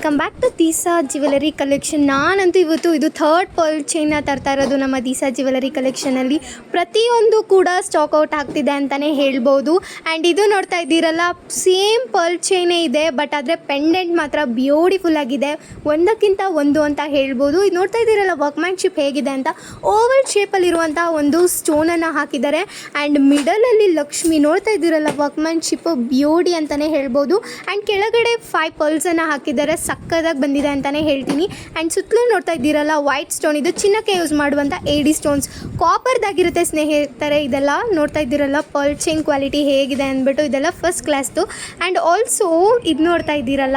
Welcome back to Deesa jewellery collection. ನಾನಂತೂ ಇವತ್ತು ಇದು ಥರ್ಡ್ ಪರ್ಲ್ ಚೈನ್ನ ತರ್ತಾ ಇರೋದು ನಮ್ಮ ದೀಸಾ ಜ್ಯುವೆಲರಿ ಕಲೆಕ್ಷನಲ್ಲಿ. ಪ್ರತಿಯೊಂದು ಕೂಡ ಸ್ಟಾಕ್ ಔಟ್ ಆಗ್ತಿದೆ ಅಂತಲೇ ಹೇಳ್ಬೋದು. ಆ್ಯಂಡ್ ಇದು ನೋಡ್ತಾ ಇದ್ದೀರಲ್ಲ, ಸೇಮ್ ಪರ್ಲ್ ಚೈನೇ ಇದೆ, ಬಟ್ ಆದರೆ ಪೆಂಡೆಂಟ್ ಮಾತ್ರ ಬ್ಯೂಟಿಫುಲ್ ಆಗಿದೆ, ಒಂದಕ್ಕಿಂತ ಒಂದು ಅಂತ ಹೇಳ್ಬೋದು. ಇದು ನೋಡ್ತಾ ಇದ್ದೀರಲ್ಲ ವರ್ಕ್ಮ್ಯಾನ್ಶಿಪ್ ಹೇಗಿದೆ ಅಂತ. ಓವಲ್ ಶೇಪಲ್ಲಿರುವಂಥ ಒಂದು ಸ್ಟೋನನ್ನು ಹಾಕಿದ್ದಾರೆ. ಆ್ಯಂಡ್ ಮಿಡಲಲ್ಲಿ ಲಕ್ಷ್ಮಿ ನೋಡ್ತಾ ಇದ್ದೀರಲ್ಲ, ವರ್ಕ್ಮ್ಯಾನ್ಶಿಪ್ ಬ್ಯೂಟಿ ಅಂತಲೇ ಹೇಳ್ಬೋದು. ಆ್ಯಂಡ್ ಕೆಳಗಡೆ 5 ಪರ್ಲ್ಸನ್ನು ಹಾಕಿದ್ದಾರೆ, ಸಕ್ಕದಾಗಿ ಬಂದಿದೆ ಅಂತಲೇ ಹೇಳ್ತೀನಿ. ಆ್ಯಂಡ್ ಸುತ್ತಲೂ ನೋಡ್ತಾ ಇದ್ದೀರಲ್ಲ ವೈಟ್ ಸ್ಟೋನ್, ಇದು ಚಿನ್ನಕ್ಕೆ ಯೂಸ್ ಮಾಡುವಂಥ AD ಸ್ಟೋನ್ಸ್, ಕಾಪರ್ದಾಗಿರುತ್ತೆ ಸ್ನೇಹಿತರೆ. ಇದೆಲ್ಲ ನೋಡ್ತಾ ಇದ್ದೀರಲ್ಲ ಪರ್ಲ್ ಚೈನ್ ಕ್ವಾಲಿಟಿ ಹೇಗಿದೆ ಅಂದ್ಬಿಟ್ಟು, ಇದೆಲ್ಲ ಫಸ್ಟ್ ಕ್ಲಾಸ್ದು. ಆ್ಯಂಡ್ ಆಲ್ಸೋ ಇದು ನೋಡ್ತಾ ಇದ್ದೀರಲ್ಲ,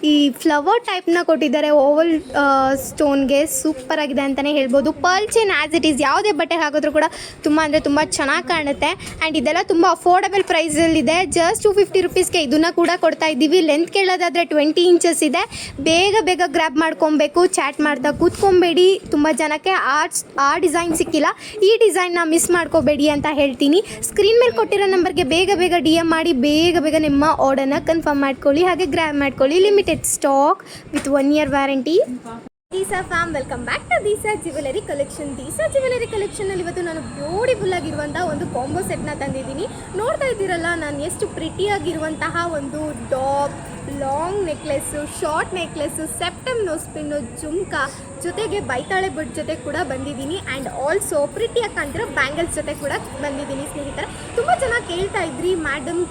ಈ ಫ್ಲವರ್ ಟೈಪ್ನ ಕೊಟ್ಟಿದ್ದಾರೆ ಓವಲ್ ಸ್ಟೋನ್ಗೆ, ಸೂಪರ್ ಆಗಿದೆ ಅಂತಲೇ ಹೇಳ್ಬೋದು. Pearl chain as it is ಯಾವುದೇ ಬಟ್ಟೆ ಹಾಕಿದ್ರೂ ಕೂಡ ತುಂಬ ಅಂದರೆ ತುಂಬ ಚೆನ್ನಾಗಿ ಕಾಣುತ್ತೆ. ಆ್ಯಂಡ್ ಇದೆಲ್ಲ ತುಂಬ ಅಫೋರ್ಡಬಲ್ ಪ್ರೈಸಲ್ಲಿದೆ. ಜಸ್ಟ್ 250 ರುಪೀಸ್ಗೆ ಇದನ್ನು ಕೂಡ ಕೊಡ್ತಾ ಇದ್ದೀವಿ. ಲೆಂತ್ ಕೇಳೋದಾದರೆ 20 ಇಂಚಸ್ ಇದೆ. ಬೇಗ ಬೇಗ ಗ್ರ್ಯಾಬ್ ಮಾಡ್ಕೊಬೇಕು, ಚಾಟ್ ಮಾಡ್ತಾ ಕೂತ್ಕೊಬೇಡಿ. ತುಂಬ ಜನಕ್ಕೆ ಆ ಡಿಸೈನ್ ಸಿಕ್ಕಿಲ್ಲ, ಈ ಡಿಸೈನ್ನ ಮಿಸ್ ಮಾಡ್ಕೋಬೇಡಿ ಅಂತ ಹೇಳ್ತೀನಿ. ಸ್ಕ್ರೀನ್ ಮೇಲೆ ಕೊಟ್ಟಿರೋ ನಂಬರ್ಗೆ ಬೇಗ ಬೇಗ DM ಮಾಡಿ ಬೇಗ ಬೇಗ ನಿಮ್ಮ ಆರ್ಡರ್ನ ಕನ್ಫರ್ಮ್ ಮಾಡ್ಕೊಳ್ಳಿ, ಹಾಗೆ ಗ್ರ್ಯಾಬ್ ಮಾಡ್ಕೊಳ್ಳಿ. Limited stock with 1 year warranty. Deesa fam, welcome back to Deesa jewellery collection. Deesa jewellery ಕಲೆಕ್ಷನಲ್ಲಿ ಇವತ್ತು ನಾನು ಬ್ಯೂಟಿಫುಲ್ ಆಗಿರುವಂತಹ ಒಂದು ಕಾಂಬೋ ಸೆಟ್ನ ತಂದಿದ್ದೀನಿ. ನೋಡ್ತಾ ಇದ್ದೀರಲ್ಲ, ನಾನು ಎಷ್ಟು ಪ್ರಿಟಿಯಾಗಿರುವಂತಹ ಒಂದು ಡಾಗ್, long necklace, short necklace, septum nose pin, jhumka ಜೊತೆಗೆ ಬೈತಾಳೆ ಬಟ್ ಜೊತೆ ಕೂಡ ಬಂದಿದ್ದೀನಿ. ಆ್ಯಂಡ್ ಆಲ್ಸೋ ಪ್ರಿಟಿಯಾಗಿ ಕಾಣ್ತಿರೋ ಬ್ಯಾಂಗಲ್ಸ್ ಜೊತೆ ಕೂಡ ಬಂದಿದ್ದೀನಿ ಸ್ನೇಹಿತರೆ. ತುಂಬ ಚೆನ್ನಾಗಿ ಕೇಳ್ತಾ ಇದ್ರಿ, ಮೇಡಮ್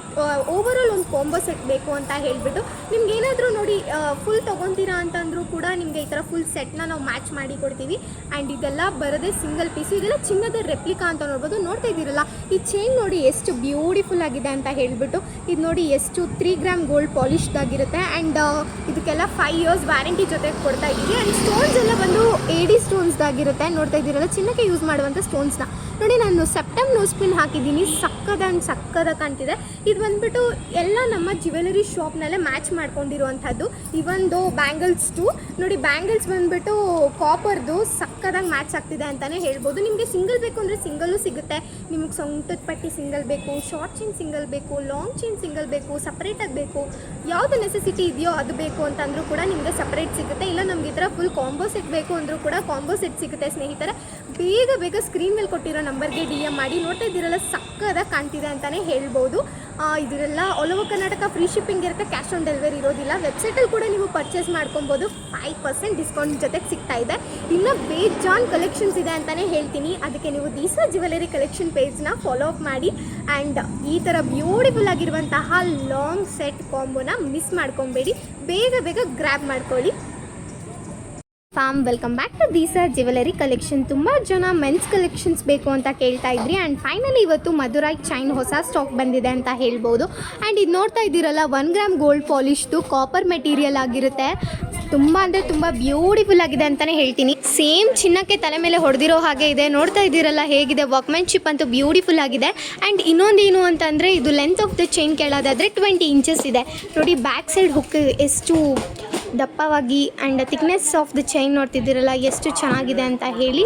ಓವರಾಲ್ ಒಂದು ಕಾಂಬೋ ಸೆಟ್ ಬೇಕು ಅಂತ ಹೇಳಿಬಿಟ್ಟು. ನಿಮ್ಗೆ ಏನಾದರೂ ನೋಡಿ ಫುಲ್ ತೊಗೊತೀರಾ ಅಂತಂದರೂ ಕೂಡ ನಿಮಗೆ ಈ ಥರ ಫುಲ್ ಸೆಟ್ನ ನಾವು ಮ್ಯಾಚ್ ಮಾಡಿ ಕೊಡ್ತೀವಿ. ಆ್ಯಂಡ್ ಇದೆಲ್ಲ ಬರೋದೇ ಸಿಂಗಲ್ ಪೀಸು, ಇದೆಲ್ಲ ಚಿನ್ನದ ರೆಪ್ಲಿಕಾ ಅಂತ ನೋಡ್ಬೋದು. ನೋಡ್ತಾ ಇದ್ದೀರಲ್ಲ, ಈ ಚೈನ್ ನೋಡಿ ಎಷ್ಟು ಬ್ಯೂಟಿಫುಲ್ ಆಗಿದೆ ಅಂತ ಹೇಳಿಬಿಟ್ಟು. ಇದು ನೋಡಿ ಎಷ್ಟು 3 ಗ್ರಾಮ್ ಗೋಲ್ಡ್ ಪಾಲಿಶ್ದಾಗಿರುತ್ತೆ. ಆ್ಯಂಡ್ ಇದಕ್ಕೆಲ್ಲ 5 years ವ್ಯಾರಂಟಿ ಜೊತೆ ಕೊಡ್ತಾ ಇದ್ದೀವಿ. ಆ್ಯಂಡ್ ಸ್ಟೋನ್ಸ್ ಎಲ್ಲ ಬಂದು AD ಸ್ಟೋನ್ಸ್ದಾಗಿರುತ್ತೆ. ನೋಡ್ತಾ ಇದ್ದೀರಲ್ಲ, ಚಿನ್ನಕ್ಕೆ ಯೂಸ್ ಮಾಡುವಂಥ ಸ್ಟೋನ್ಸ್ನ ನೋಡಿ. ನಾನು ಸೆಪ್ಟಮ್ ನೋಸ್ಪಿನ್ ಹಾಕಿದ್ದೀನಿ, ಸಕ್ಕದಾಗಿ ಕಾಣ್ತಿದೆ. ಇದು ಬಂದುಬಿಟ್ಟು ಎಲ್ಲ ನಮ್ಮ ಜ್ಯುವೆಲರಿ ಶಾಪ್ನಲ್ಲೇ ಮ್ಯಾಚ್ ಮಾಡ್ಕೊಂಡಿರುವಂಥದ್ದು. ಇವೊಂದು ಬ್ಯಾಂಗಲ್ಸ್ ಟು ನೋಡಿ, ಬ್ಯಾಂಗಲ್ಸ್ ಬಂದುಬಿಟ್ಟು ಕಾಪರ್ದು ಸಕ್ಕದಾಗಿ ಮ್ಯಾಚ್ ಆಗ್ತಿದೆ ಅಂತಲೇ ಹೇಳ್ಬೋದು. ನಿಮಗೆ ಸಿಂಗಲ್ ಬೇಕು ಅಂದರೆ ಸಿಂಗಲ್ಲೂ ಸಿಗುತ್ತೆ. ನಿಮಗೆ ಸೊಂಟದ ಪಟ್ಟಿ ಸಿಂಗಲ್ ಬೇಕು, ಶಾರ್ಟ್ ಚೈನ್ ಸಿಂಗಲ್ ಬೇಕು, ಲಾಂಗ್ ಚೈನ್ ಸಿಂಗಲ್ ಬೇಕು, ಸಪ್ರೇಟಾಗಿ ಬೇಕು, ಯಾವುದು ನೆಸೆಸಿಟಿ ಇದೆಯೋ ಅದು ಬೇಕು ಅಂತಂದರೂ ಕೂಡ ನಿಮಗೆ ಸಪ್ರೇಟ್ ಸಿಗುತ್ತೆ. ಇಲ್ಲ ನಮ್ಗೆ ಈ ಥರ ಫುಲ್ ಕಾಂಬೋ ಸೆಟ್ ಬೇಕು ಅಂದರೂ ಕೂಡ ಕಾಂಬೋ ಸೆಟ್ ಸಿಗುತ್ತೆ ಸ್ನೇಹಿತರೆ. ಬೇಗ ಬೇಗ ಸ್ಕ್ರೀನ್ ಮೇಲೆ ಕೊಟ್ಟಿರೋ ನಂಬರ್ಗೆ DM ಮಾಡಿ. ನೋಡ್ತಾ ಇದ್ದೀರಲ್ಲ, ಸಕ್ಕದಾಗಿ ಕಾಣ್ತಿದೆ ಅಂತಲೇ ಹೇಳ್ಬೋದು. ಇದರೆಲ್ಲ all over Karnataka free shipping ಇರುತ್ತೆ, ಕ್ಯಾಶ್ ಆನ್ ಡೆಲಿವರಿ ಇರೋದಿಲ್ಲ. ವೆಬ್ಸೈಟಲ್ಲಿ ಕೂಡ ನೀವು ಪರ್ಚೇಸ್ ಮಾಡ್ಕೊಬೋದು, 5% ಡಿಸ್ಕೌಂಟ್ ಜೊತೆಗೆ ಸಿಗ್ತಾ ಇದೆ. ಇನ್ನೂ ಬೇಜಾನ್ ಕಲೆಕ್ಷನ್ಸ್ ಇದೆ ಅಂತಲೇ ಹೇಳ್ತೀನಿ. ಅದಕ್ಕೆ ನೀವು ದೀಸಾ ಜ್ಯುವೆಲರಿ ಕಲೆಕ್ಷನ್ ಪೇಜ್ನ ಫಾಲೋ ಅಪ್ ಮಾಡಿ. ಆ್ಯಂಡ್ ಈ ಥರ ಬ್ಯೂಟಿಫುಲ್ ಆಗಿರುವಂತಹ ಲಾಂಗ್ ಸೆಟ್ ಕಾಂಬೋನ ಮಿಸ್ ಮಾಡ್ಕೊಬೇಡಿ, ಬೇಗ ಬೇಗ ಗ್ರ್ಯಾಬ್ ಮಾಡ್ಕೊಳ್ಳಿ. Fam, welcome back to Deesa jewellery collection. ತುಂಬ ಜನ ಮೆನ್ಸ್ ಕಲೆಕ್ಷನ್ಸ್ ಬೇಕು ಅಂತ ಕೇಳ್ತಾ ಇದ್ರಿ. ಆ್ಯಂಡ್ ಫೈನಲಿ ಇವತ್ತು ಮಧುರೈ ಚೈನ್ ಹೊಸ ಸ್ಟಾಕ್ ಬಂದಿದೆ ಅಂತ ಹೇಳ್ಬೋದು. ಆ್ಯಂಡ್ ಇದು ನೋಡ್ತಾ ಇದ್ದೀರಲ್ಲ, 1 ಗ್ರಾಮ್ ಗೋಲ್ಡ್ ಪಾಲಿಶ್ದು ಕಾಪರ್ ಮೆಟೀರಿಯಲ್ ಆಗಿರುತ್ತೆ. ತುಂಬ ಅಂದರೆ ತುಂಬ ಬ್ಯೂಟಿಫುಲ್ ಆಗಿದೆ ಅಂತಲೇ ಹೇಳ್ತೀನಿ. ಸೇಮ್ ಚಿನ್ನಕ್ಕೆ ತಲೆ ಮೇಲೆ ಹೊಡೆದಿರೋ ಹಾಗೆ ಇದೆ. ನೋಡ್ತಾ ಇದ್ದೀರಲ್ಲ ಹೇಗಿದೆ, ವರ್ಕ್ಮ್ಯಾನ್ಶಿಪ್ ಅಂತೂ ಬ್ಯೂಟಿಫುಲ್ ಆಗಿದೆ. ಆ್ಯಂಡ್ ಇನ್ನೊಂದೇನು ಅಂತಂದರೆ, ಇದು ಲೆಂತ್ ಆಫ್ ದ ಚೈನ್ ಕೇಳೋದಾದರೆ 20 ಇಂಚಸ್ ಇದೆ. ನೋಡಿ ಬ್ಯಾಕ್ ಸೈಡ್ ಹುಕ್ ಎಷ್ಟು ದಪ್ಪವಾಗಿ, and thickness of the chain ನೋಡ್ತಿದ್ದೀರಲ್ಲ ಎಷ್ಟು ಚೆನ್ನಾಗಿದೆ ಅಂತ ಹೇಳಿ.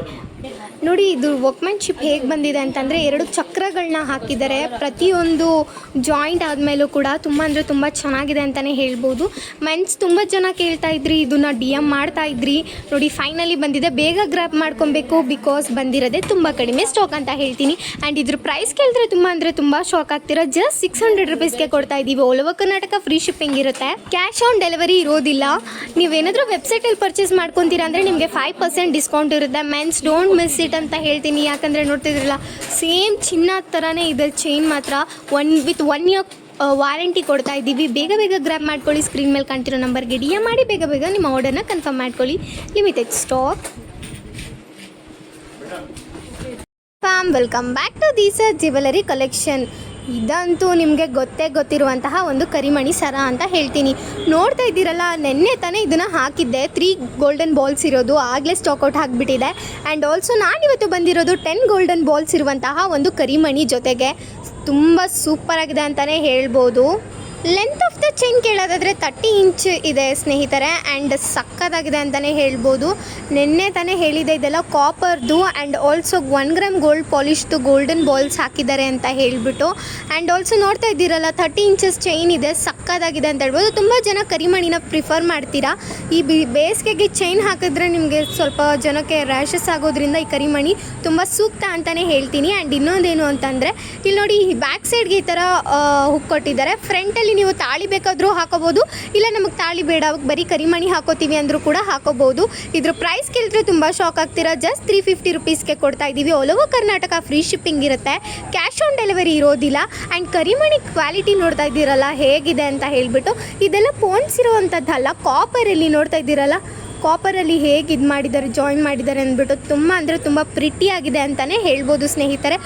ನೋಡಿ ಇದು ವರ್ಕ್ಮ್ಯಾನ್ಶಿಪ್ ಹೇಗೆ ಬಂದಿದೆ ಅಂತಂದರೆ, 2 ಚಕ್ರಗಳನ್ನ ಹಾಕಿದ್ದಾರೆ. ಪ್ರತಿಯೊಂದು ಜಾಯಿಂಟ್ ಆದಮೇಲೂ ಕೂಡ ತುಂಬ ಅಂದರೆ ತುಂಬ ಚೆನ್ನಾಗಿದೆ ಅಂತಲೇ ಹೇಳ್ಬೋದು. ಮೆನ್ಸ್ ತುಂಬ ಜನ ಕೇಳ್ತಾ ಇದ್ರಿ, ಇದನ್ನು DM ಮಾಡ್ತಾ ಇದ್ರಿ. ನೋಡಿ ಫೈನಲಿ ಬಂದಿದೆ, ಬೇಗ ಗ್ರ್ಯಾಬ್ ಮಾಡ್ಕೊಬೇಕು, ಬಿಕಾಸ್ ಬಂದಿರೋದೇ ತುಂಬ ಕಡಿಮೆ ಸ್ಟಾಕ್ ಅಂತ ಹೇಳ್ತೀನಿ. ಆ್ಯಂಡ್ ಇದ್ರ ಪ್ರೈಸ್ ಕೇಳಿದ್ರೆ ತುಂಬ ಅಂದರೆ ತುಂಬ ಶಾಕ್ ಆಗ್ತೀರಾ. ಜಸ್ಟ್ 600 ರುಪೀಸ್ಗೆ ಕೊಡ್ತಾ ಇದ್ದೀವಿ. All over Karnataka free shipping ಇರುತ್ತೆ, ಕ್ಯಾಶ್ ಆನ್ ಡೆಲಿವರಿ ಇರೋದಿಲ್ಲ. ನೀವೇನಾದರೂ ವೆಬ್ಸೈಟಲ್ಲಿ ಪರ್ಚೇಸ್ ಮಾಡ್ಕೊತೀರಾ ಅಂದರೆ ನಿಮಗೆ 5% ಡಿಸ್ಕೌಂಟ್ ಇರುತ್ತೆ. ಮೆನ್ಸ್ ಡೋಂಟ್ ಮಿಸ್ ಇಟ್ ಅಂತ ಹೇಳ್ತೀನಿ. ಯಾಕಂದರೆ ನೋಡ್ತಿದ್ರಲ್ಲ, ಸೇಮ್ ಚಿನ್ನ ಥರನೇ ಇದೆ ಚೈನ್ ಮಾತ್ರ. ವಿತ್ 1 year ವಾರಂಟಿ ಕೊಡ್ತಾ ಇದ್ದೀವಿ. ಬೇಗ ಬೇಗ ಗ್ರ್ಯಾಬ್ ಮಾಡ್ಕೊಳ್ಳಿ. ಸ್ಕ್ರೀನ್ ಮೇಲೆ ಕಾಣ್ತಿರೋ ನಂಬರ್ಗೆ DM ಮಾಡಿ ಬೇಗ ಬೇಗ ನಿಮ್ಮ ಆರ್ಡರ್ನ ಕನ್ಫರ್ಮ್ ಮಾಡ್ಕೊಳ್ಳಿ. Limited stock. Fam, welcome back to Deesa jewellery collection. ಇದಂತೂ ನಿಮಗೆ ಗೊತ್ತಿರುವಂತಹ ಒಂದು ಕರಿಮಣಿ ಸರ ಅಂತ ಹೇಳ್ತೀನಿ. ನೋಡ್ತಾ ಇದ್ದೀರಲ್ಲ, ನೆನ್ನೆ ತಾನೇ ಇದನ್ನು ಹಾಕಿದ್ದೆ. 3 ಗೋಲ್ಡನ್ ಬಾಲ್ಸ್ ಇರೋದು ಆಗಲೇ ಸ್ಟಾಕ್ಔಟ್ ಆಗಿಬಿಟ್ಟಿದೆ. ಆ್ಯಂಡ್ ಆಲ್ಸೋ ನಾನಿವತ್ತು ಬಂದಿರೋದು 10 ಗೋಲ್ಡನ್ ಬಾಲ್ಸ್ ಇರುವಂತಹ ಒಂದು ಕರಿಮಣಿ ಜೊತೆಗೆ. ತುಂಬ ಸೂಪರಾಗಿದೆ ಅಂತಲೇ ಹೇಳ್ಬೋದು. ಲೆಂತ್ ಆಫ್ ದ ಚೈನ್ ಕೇಳೋದಾದರೆ 30 ಇಂಚ್ ಇದೆ ಸ್ನೇಹಿತರೆ, ಆ್ಯಂಡ್ ಸಕ್ಕತ್ತಾಗಿದೆ ಅಂತಲೇ ಹೇಳ್ಬೋದು. ನಿನ್ನೆ ತಾನೇ ಹೇಳಿದೆ ಇದೆಲ್ಲ ಕಾಪರ್ದು ಆ್ಯಂಡ್ ಆಲ್ಸೋ 1 ಗ್ರಾಮ್ ಗೋಲ್ಡ್ ಪಾಲಿಶ್ದು ಗೋಲ್ಡನ್ ಬಾಲ್ಸ್ ಹಾಕಿದ್ದಾರೆ ಅಂತ ಹೇಳಿಬಿಟ್ಟು. ಆ್ಯಂಡ್ ಆಲ್ಸೋ ನೋಡ್ತಾ ಇದ್ದೀರಲ್ಲ 30 ಇಂಚಸ್ ಚೈನ್ ಇದೆ, ಸಕ್ಕತ್ತಾಗಿದೆ ಅಂತ ಹೇಳ್ಬೋದು. ತುಂಬ ಜನ ಕರಿಮಣಿನ ಪ್ರಿಫರ್ ಮಾಡ್ತೀರಾ. ಈ ಬೇಸಿಗೆಗೆ ಚೈನ್ ಹಾಕಿದ್ರೆ ನಿಮಗೆ ಸ್ವಲ್ಪ ಜನಕ್ಕೆ ರ್ಯಾಷಸ್ ಆಗೋದ್ರಿಂದ ಈ ಕರಿಮಣಿ ತುಂಬ ಸೂಕ್ತ ಅಂತಲೇ ಹೇಳ್ತೀನಿ. ಆ್ಯಂಡ್ ಇನ್ನೊಂದೇನು ಅಂತಂದರೆ ಇಲ್ಲಿ ನೋಡಿ ಬ್ಯಾಕ್ ಸೈಡ್ಗೆ ಈ ಥರ ಹುಕ್ ಕೊಟ್ಟಿದ್ದಾರೆ. ಫ್ರಂಟಲ್ಲಿ ನೀವು ತಾಳಿ ಬೇಕಾದರೂ ಹಾಕೋಬೋದು, ಇಲ್ಲ ನಮಗೆ ತಾಳಿ ಬೇಡ ಬರೀ ಕರಿಮಣಿ ಹಾಕೋತೀವಿ ಅಂದರೂ ಕೂಡ ಹಾಕೋಬೋದು. ಇದ್ರ ಪ್ರೈಸ್ ಕೇಳಿದ್ರೆ ತುಂಬ ಶಾಕ್ ಆಗ್ತೀರಾ. ಜಸ್ಟ್ 350 ರುಪೀಸ್ಗೆ ಕೊಡ್ತಾ ಇದ್ದೀವಿ. All over Karnataka free shipping ಇರುತ್ತೆ, ಕ್ಯಾಶ್ ಆನ್ ಡೆಲಿವರಿ ಇರೋದಿಲ್ಲ. ಆ್ಯಂಡ್ ಕರಿಮಣಿ ಕ್ವಾಲಿಟಿ ನೋಡ್ತಾ ಇದ್ದೀರಲ್ಲ ಹೇಗಿದೆ ಅಂತ ಹೇಳಿಬಿಟ್ಟು. ಇದೆಲ್ಲ ಪೋನ್ಸ್ ಇರುವಂಥದ್ದಲ್ಲ, ಕಾಪರಲ್ಲಿ ನೋಡ್ತಾ ಇದ್ದೀರಲ್ಲ, ಕಾಪರಲ್ಲಿ ಹೇಗೆ ಇದು ಮಾಡಿದ್ದಾರೆ, ಜಾಯಿನ್ ಮಾಡಿದ್ದಾರೆ ಅಂದ್ಬಿಟ್ಟು ತುಂಬ ಅಂದರೆ ತುಂಬ ಪ್ರಿಟಿಯಾಗಿದೆ ಅಂತಲೇ ಹೇಳ್ಬೋದು ಸ್ನೇಹಿತರೆ.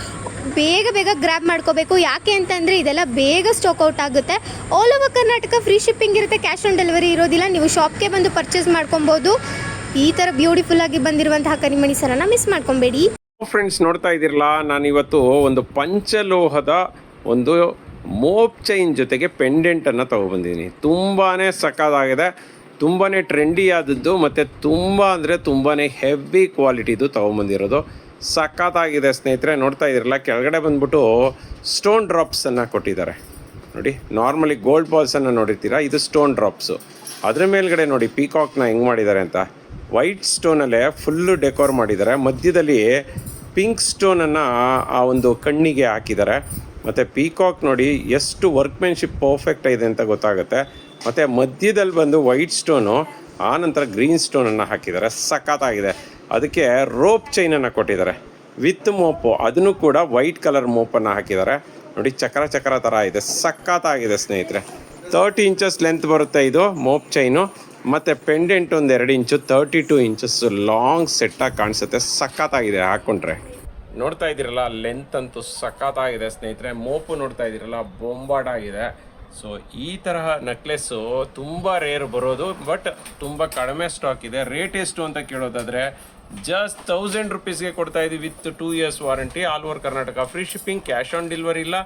ಬೇಗ ಬೇಗ ಗ್ರ್ಯಾಬ್ ಮಾಡ್ಕೋಬೇಕು, ಯಾಕೆ ಅಂತಂದರೆ ಇದೆಲ್ಲ ಬೇಗ ಸ್ಟಾಕ್ ಔಟ್ ಆಗುತ್ತೆ. All over Karnataka free shipping ಇರುತ್ತೆ, ಕ್ಯಾಶ್ ಆನ್ ಡೆಲಿವರಿ ಇರೋದಿಲ್ಲ. ನೀವು ಶಾಪ್ಗೆ ಬಂದು ಪರ್ಚೇಸ್ ಮಾಡ್ಕೊಬೋದು. ಈ ಥರ ಬ್ಯೂಟಿಫುಲ್ಲಾಗಿ ಬಂದಿರುವಂತಹ ಕರಿಮಣಿ ಸರನ ಮಿಸ್ ಮಾಡ್ಕೊಬೇಡಿ. ಫ್ರೆಂಡ್ಸ್, ನೋಡ್ತಾ ಇದ್ದೀರಲ್ಲ, ನಾನಿವತ್ತು ಒಂದು ಪಂಚಲೋಹದ ಒಂದು ಮೋಪ್ ಚೈನ್ ಜೊತೆಗೆ ಪೆಂಡೆಂಟನ್ನು ತೊಗೊಬಂದಿದ್ದೀನಿ. ತುಂಬಾ ಸಕ್ಕತ್ತಾಗಿದೆ, ತುಂಬಾ ಟ್ರೆಂಡಿ ಆದದ್ದು ಮತ್ತು ತುಂಬ ಅಂದರೆ ತುಂಬಾ ಹೆವಿ ಕ್ವಾಲಿಟಿದು ತೊಗೊಂಬಂದಿರೋದು. ಸಕ್ಕತ್ತಾಗಿದೆ ಸ್ನೇಹಿತರೆ. ನೋಡ್ತಾ ಇದ್ದೀರಲ್ಲ, ಕೆಳಗಡೆ ಬಂದ್ಬಿಟ್ಟು ಸ್ಟೋನ್ ಡ್ರಾಪ್ಸನ್ನು ಕೊಟ್ಟಿದ್ದಾರೆ ನೋಡಿ. ನಾರ್ಮಲಿ ಗೋಲ್ಡ್ ಬಾಲ್ಸನ್ನು ನೋಡಿರ್ತೀರ, ಇದು ಸ್ಟೋನ್ ಡ್ರಾಪ್ಸು. ಅದ್ರ ಮೇಲ್ಗಡೆ ನೋಡಿ ಪೀಕಾಕ್ನ ಹೆಂಗೆ ಮಾಡಿದ್ದಾರೆ ಅಂತ. ವೈಟ್ ಸ್ಟೋನಲ್ಲೇ ಫುಲ್ಲು ಡೆಕೋರ್ ಮಾಡಿದ್ದಾರೆ. ಮಧ್ಯದಲ್ಲಿ ಪಿಂಕ್ ಸ್ಟೋನನ್ನು ಆ ಒಂದು ಕಣ್ಣಿಗೆ ಹಾಕಿದ್ದಾರೆ. ಮತ್ತು ಪೀಕಾಕ್ ನೋಡಿ ಎಷ್ಟು ವರ್ಕ್ಮೆನ್ಶಿಪ್ ಪರ್ಫೆಕ್ಟ್ ಇದೆ ಅಂತ ಗೊತ್ತಾಗುತ್ತೆ. ಮತ್ತು ಮಧ್ಯದಲ್ಲಿ ಬಂದು ವೈಟ್ ಸ್ಟೋನು, ಆನಂತರ ಗ್ರೀನ್ ಸ್ಟೋನನ್ನು ಹಾಕಿದ್ದಾರೆ. ಸಕ್ಕತ್ತಾಗಿದೆ. ಅದಕ್ಕೆ ರೋಪ್ ಚೈನನ್ನು ಕೊಟ್ಟಿದ್ದಾರೆ ವಿತ್ ಮೋಪು, ಅದನ್ನು ಕೂಡ ವೈಟ್ ಕಲರ್ ಮೋಪನ್ನು ಹಾಕಿದ್ದಾರೆ ನೋಡಿ. ಚಕ್ರ ಚಕ್ರ ಥರ ಇದೆ, ಸಕ್ಕತ್ತಾಗಿದೆ ಸ್ನೇಹಿತರೆ. 30 ಇಂಚಸ್ ಲೆಂತ್ ಬರುತ್ತೆ ಇದು ಮೋಪ್ ಚೈನು. ಮತ್ತು ಪೆಂಡೆಂಟ್ ಒಂದು 2 ಇಂಚು, 32 ಇಂಚಸ್ ಲಾಂಗ್ ಸೆಟ್ಟಾಗಿ ಕಾಣಿಸುತ್ತೆ. ಸಕ್ಕತ್ತಾಗಿದೆ ಹಾಕ್ಕೊಂಡ್ರೆ. ನೋಡ್ತಾ ಇದ್ದೀರಲ್ಲ, ಲೆಂತ್ ಅಂತೂ ಸಕ್ಕತ್ತಾಗಿದೆ ಸ್ನೇಹಿತರೆ. ಮೋಪು ನೋಡ್ತಾ ಇದ್ದೀರಲ್ಲ, ಬೊಂಬಾಡಾಗಿದೆ. ಸೊ ಈ ತರಹ ನೆಕ್ಲೆಸ್ಸು ತುಂಬ ರೇರ್ ಬರೋದು, ಬಟ್ ತುಂಬ ಕಡಿಮೆ ಸ್ಟಾಕ್ ಇದೆ. ರೇಟ್ ಎಷ್ಟು ಅಂತ ಕೇಳೋದಾದರೆ ಜಸ್ಟ್ 1000 ರುಪೀಸ್ಗೆ ಕೊಡ್ತಾ ಇದ್ದೀವಿ with 2 years warranty. All over Karnataka free shipping, cash on delivery ಇಲ್ಲ.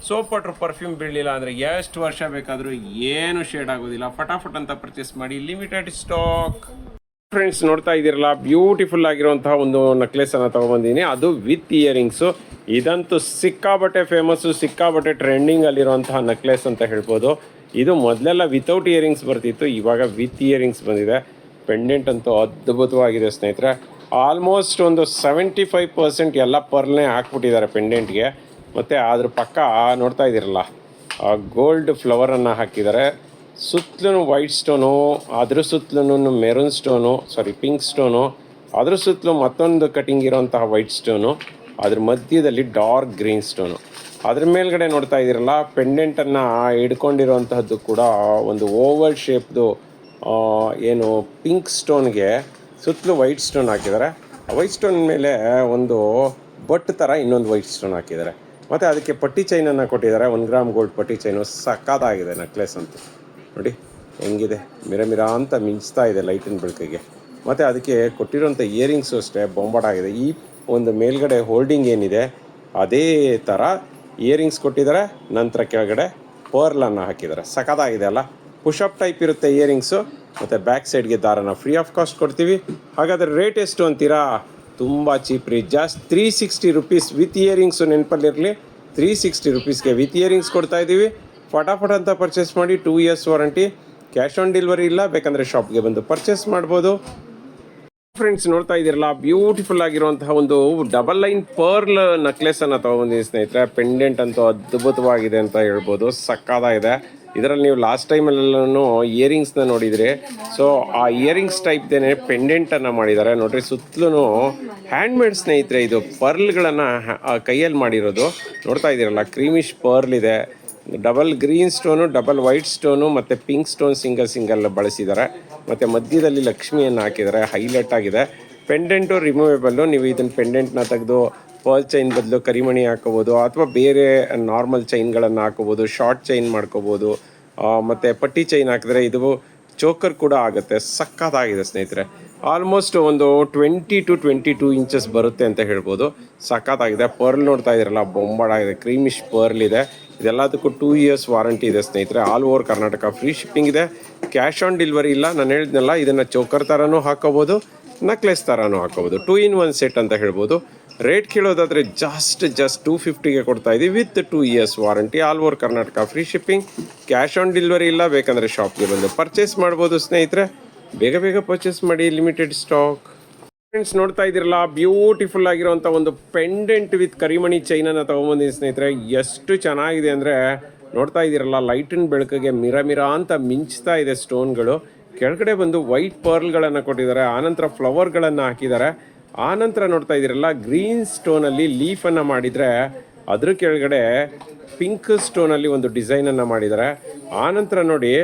ಸೋಪ್ ವಾಟ್ರ್ ಪರ್ಫ್ಯೂಮ್ ಬೀಳಲಿಲ್ಲ ಅಂದರೆ ಎಷ್ಟು ವರ್ಷ ಬೇಕಾದರೂ ಏನು ಶೇಡ್ ಆಗೋದಿಲ್ಲ. ಫಟಾಫಟ್ ಅಂತ ಪರ್ಚೇಸ್ ಮಾಡಿ, ಲಿಮಿಟೆಡ್ ಸ್ಟಾಕ್. ಫ್ರೆಂಡ್ಸ್, ನೋಡ್ತಾ ಇದ್ದೀರಲ್ಲ, ಬ್ಯೂಟಿಫುಲ್ ಆಗಿರುವಂತಹ ಒಂದು ನೆಕ್ಲೆಸನ್ನು ತೊಗೊಬಂದಿದ್ದೀನಿ, ಅದು ವಿತ್ ಇಯರಿಂಗ್ಸು. ಇದಂತೂ ಸಿಕ್ಕಾಬಟ್ಟೆ ಫೇಮಸ್ಸು, ಸಿಕ್ಕಾಬಟ್ಟೆ ಟ್ರೆಂಡಿಂಗಲ್ಲಿರುವಂತಹ ನೆಕ್ಲೆಸ್ ಅಂತ ಹೇಳ್ಬೋದು. ಇದು ಮೊದಲೆಲ್ಲ ವಿತೌಟ್ ಇಯರಿಂಗ್ಸ್ ಬರ್ತಿತ್ತು, ಇವಾಗ ವಿತ್ ಇಯರಿಂಗ್ಸ್ ಬಂದಿದೆ. ಪೆಂಡೆಂಟ್ ಅಂತೂ ಅದ್ಭುತವಾಗಿದೆ ಸ್ನೇಹಿತರೆ. ಆಲ್ಮೋಸ್ಟ್ ಒಂದು 75% ಎಲ್ಲ ಪರ್ಲ್ನೇ ಹಾಕ್ಬಿಟ್ಟಿದ್ದಾರೆ ಪೆಂಡೆಂಟ್ಗೆ. ಮತ್ತು ಅದ್ರ ಪಕ್ಕ ನೋಡ್ತಾ ಇದ್ದೀರಲ್ಲ, ಗೋಲ್ಡ್ ಫ್ಲವರನ್ನು ಹಾಕಿದ್ದಾರೆ. ಸುತ್ತಲೂ ವೈಟ್ ಸ್ಟೋನು, ಅದ್ರ ಸುತ್ತಲೂ ಮೆರೂನ್ ಸ್ಟೋನು, ಪಿಂಕ್ ಸ್ಟೋನು, ಅದ್ರ ಸುತ್ತಲೂ ಮತ್ತೊಂದು ಕಟಿಂಗ್ ಇರೋಂತಹ ವೈಟ್ ಸ್ಟೋನು, ಅದ್ರ ಮಧ್ಯದಲ್ಲಿ ಡಾರ್ಕ್ ಗ್ರೀನ್ ಸ್ಟೋನು. ಅದ್ರ ಮೇಲ್ಗಡೆ ನೋಡ್ತಾ ಇದ್ದೀರಲ್ಲ, ಪೆಂಡೆಂಟನ್ನು ಹಿಡ್ಕೊಂಡಿರೋಂತಹದ್ದು ಕೂಡ ಒಂದು ಓವಲ್ ಶೇಪ್ದು ಏನು ಪಿಂಕ್ ಸ್ಟೋನ್ಗೆ ಸುತ್ತಲೂ ವೈಟ್ ಸ್ಟೋನ್ ಹಾಕಿದ್ದಾರೆ. ಆ ವೈಟ್ ಸ್ಟೋನ್ ಮೇಲೆ ಒಂದು ಬಟ್ ಥರ ಇನ್ನೊಂದು ವೈಟ್ ಸ್ಟೋನ್ ಹಾಕಿದ್ದಾರೆ. ಮತ್ತು ಅದಕ್ಕೆ ಪಟ್ಟಿ ಚೈನನ್ನು ಕೊಟ್ಟಿದ್ದಾರೆ, 1 ಗ್ರಾಮ್ ಗೋಲ್ಡ್ ಪಟ್ಟಿ ಚೈನು. ಸಕ್ಕತ್ತಾಗಿದೆ ನೆಕ್ಲೆಸ್ ಅಂತೂ ನೋಡಿ ಹೆಂಗಿದೆ, ಮಿರ ಅಂತ ಮಿಂಚ್ತಾ ಇದೆ ಲೈಟಿನ ಬೆಳಕಿಗೆ. ಮತ್ತು ಅದಕ್ಕೆ ಕೊಟ್ಟಿರೋಂಥ ಇಯರಿಂಗ್ಸು ಅಷ್ಟೇ ಬೊಂಬಾಟಾಗಿದೆ. ಈ ಒಂದು ಮೇಲ್ಗಡೆ ಹೋಲ್ಡಿಂಗ್ ಏನಿದೆ ಅದೇ ಥರ ಇಯರಿಂಗ್ಸ್ ಕೊಟ್ಟಿದ್ದಾರೆ. ನಂತರ ಕೆಳಗಡೆ ಪರ್ಲನ್ನು ಹಾಕಿದ್ದಾರೆ. ಸಕ್ಕತ್ತಾಗಿದೆ ಅಲ್ಲ. ಪುಷಪ್ ಟೈಪ್ ಇರುತ್ತೆ ಇಯರಿಂಗ್ಸು. ಮತ್ತು ಬ್ಯಾಕ್ ಸೈಡ್ಗೆ ದಾರನ ಫ್ರೀ ಆಫ್ ಕಾಸ್ಟ್ ಕೊಡ್ತೀವಿ. ಹಾಗಾದರೆ ರೇಟ್ ಎಷ್ಟು ಅಂತೀರಾ? ತುಂಬ ಚೀಪ್ ರೀ, ಜಸ್ಟ್ 360 ರುಪೀಸ್ ವಿತ್ ಇಯರಿಂಗ್ಸು. ನೆನಪಲ್ಲಿರಲಿ, 360 ರುಪೀಸ್ಗೆ ವಿತ್ ಇಯರಿಂಗ್ಸ್ ಕೊಡ್ತಾ ಇದ್ದೀವಿ. ಫಟಾಫಟ್ ಅಂತ ಪರ್ಚೇಸ್ ಮಾಡಿ. 2 years warranty, cash on delivery ಇಲ್ಲ. ಬೇಕಂದರೆ ಶಾಪ್ಗೆ ಬಂದು ಪರ್ಚೇಸ್ ಮಾಡ್ಬೋದು. ಫ್ರೆಂಡ್ಸ್, ನೋಡ್ತಾ ಇದ್ದೀರಲ್ಲ, ಬ್ಯೂಟಿಫುಲ್ ಆಗಿರುವಂತಹ ಒಂದು ಡಬಲ್ ಲೈನ್ ಪರ್ಲ್ ನೆಕ್ಲೆಸನ್ನು ತೊಗೊಂಡಿದ್ದೀನಿ ಸ್ನೇಹಿತರೆ. ಪೆಂಡೆಂಟ್ ಅಂತೂ ಅದ್ಭುತವಾಗಿದೆ ಅಂತ ಹೇಳ್ಬೋದು, ಸಕ್ಕತ್ತಾಗಿದೆ. ಇದರಲ್ಲಿ ನೀವು ಲಾಸ್ಟ್ ಟೈಮಲ್ಲೆಲ್ಲೂ ಇಯರಿಂಗ್ಸ್ನ ನೋಡಿದರೆ, ಸೊ ಆ ಇಯರಿಂಗ್ಸ್ ಟೈಪ್ದೇನೆ ಪೆಂಡೆಂಟನ್ನು ಮಾಡಿದ್ದಾರೆ ನೋಡ್ರಿ. ಸುತ್ತಲೂ ಹ್ಯಾಂಡ್ಮೇಡ್ ಸ್ನೇಹಿತರೆ, ಇದು ಪರ್ಲ್ಗಳನ್ನು ಕೈಯಲ್ಲಿ ಮಾಡಿರೋದು. ನೋಡ್ತಾ ಇದ್ದೀರಲ್ಲ, ಕ್ರೀಮಿಶ್ ಪರ್ಲ್ ಇದೆ, double green stone, double white stone ಮತ್ತು ಪಿಂಕ್ ಸ್ಟೋನ್ ಸಿಂಗಲ್ ಬಳಸಿದ್ದಾರೆ. ಮತ್ತು ಮಧ್ಯದಲ್ಲಿ ಲಕ್ಷ್ಮಿಯನ್ನು ಹಾಕಿದ್ದಾರೆ, ಹೈಲೈಟ್ ಆಗಿದೆ. ಪೆಂಡೆಂಟು ರಿಮೂವೇಬಲ್ಲು. ನೀವು ಇದನ್ನು ಪೆಂಡೆಂಟ್ನ ತೆಗೆದು ಪರ್ಲ್ ಚೈನ್ ಬದಲು ಕರಿಮಣಿ ಹಾಕೋಬೋದು, ಅಥವಾ ಬೇರೆ ನಾರ್ಮಲ್ ಚೈನ್ಗಳನ್ನು ಹಾಕೋಬೋದು, ಶಾರ್ಟ್ ಚೈನ್ ಮಾಡ್ಕೋಬೋದು. ಮತ್ತು ಪಟ್ಟಿ ಚೈನ್ ಹಾಕಿದ್ರೆ ಇದು ಚೋಕರ್ ಕೂಡ ಆಗುತ್ತೆ. ಸಕ್ಕತ್ತಾಗಿದೆ ಸ್ನೇಹಿತರೆ. ಆಲ್ಮೋಸ್ಟ್ ಒಂದು 20 to 22 ಇಂಚಸ್ ಬರುತ್ತೆ ಅಂತ ಹೇಳ್ಬೋದು. ಸಕ್ಕತ್ತಾಗಿದೆ. ಪರ್ಲ್ ನೋಡ್ತಾ ಇದ್ದೀರಲ್ಲ, ಬೊಂಬಾಡಾಗಿದೆ. ಕ್ರೀಮಿಶ್ ಪರ್ಲ್ ಇದೆ. ಇದೆಲ್ಲದಕ್ಕೂ 2 ಇಯರ್ಸ್ ವಾರಂಟಿ ಇದೆ ಸ್ನೇಹಿತರೆ. All over Karnataka free shipping ಇದೆ. ಕ್ಯಾಶ್ ಆನ್ ಡೆಲಿವರಿ ಇಲ್ಲ. ನಾನು ಹೇಳಿದ್ನಲ್ಲ, ಇದನ್ನು ಚೋಕರ್ ಥರನೂ ಹಾಕೋಬೋದು, ನಕ್ಲೆಸ್ ಥರನೂ ಹಾಕೋಬೋದು. 2 in 1 ಸೆಟ್ ಅಂತ ಹೇಳ್ಬೋದು. ರೇಟ್ ಕೇಳೋದಾದರೆ ಜಸ್ಟ್ 250ಗೆ ಕೊಡ್ತಾ ಇದ್ದೀವಿ with 2 years warranty. All over Karnataka free shipping. Cash on delivery ಇಲ್ಲ. ಬೇಕಂದರೆ ಶಾಪ್ಗೆ ಬಂದು ಪರ್ಚೇಸ್ ಮಾಡ್ಬೋದು ಸ್ನೇಹಿತರೆ. ಬೇಗ ಬೇಗ ಪರ್ಚೇಸ್ ಮಾಡಿ, ಲಿಮಿಟೆಡ್ ಸ್ಟಾಕ್. ಫ್ರೆಂಡ್ಸ್, ನೋಡ್ತಾ ಇದ್ದೀರಲ್ಲ, ಬ್ಯೂಟಿಫುಲ್ ಆಗಿರೋಂಥ ಒಂದು ಪೆಂಡೆಂಟ್ ವಿತ್ ಕರಿಮಣಿ ಚೈನನ್ನು ತೊಗೊಂಬಂದಿದ್ದೀನಿ ಸ್ನೇಹಿತರೆ. ಎಷ್ಟು ಚೆನ್ನಾಗಿದೆ ಅಂದರೆ ನೋಡ್ತಾ ಇದ್ದೀರಲ್ಲ, ಲೈಟಿನ ಬೆಳಕಿಗೆ ಮಿರ ಅಂತ ಮಿಂಚ್ತಾ ಇದೆ ಸ್ಟೋನ್ಗಳು. ಕೆಳಗಡೆ ಬಂದು ವೈಟ್ ಪರ್ಲ್ಗಳನ್ನು ಕೊಟ್ಟಿದ್ದಾರೆ, ಆನಂತರ ಫ್ಲವರ್ಗಳನ್ನು ಹಾಕಿದ್ದಾರೆ. ಆನಂತರ ನೋಡ್ತಾ ಇದ್ದೀರಲ್ಲ, ಗ್ರೀನ್ ಸ್ಟೋನಲ್ಲಿ ಲೀಫನ್ನು ಮಾಡಿದರೆ ಅದ್ರ ಕೆಳಗಡೆ ಪಿಂಕ್ ಸ್ಟೋನಲ್ಲಿ ಒಂದು ಡಿಸೈನನ್ನು ಮಾಡಿದ್ದಾರೆ. ಆನಂತರ ನೋಡಿ,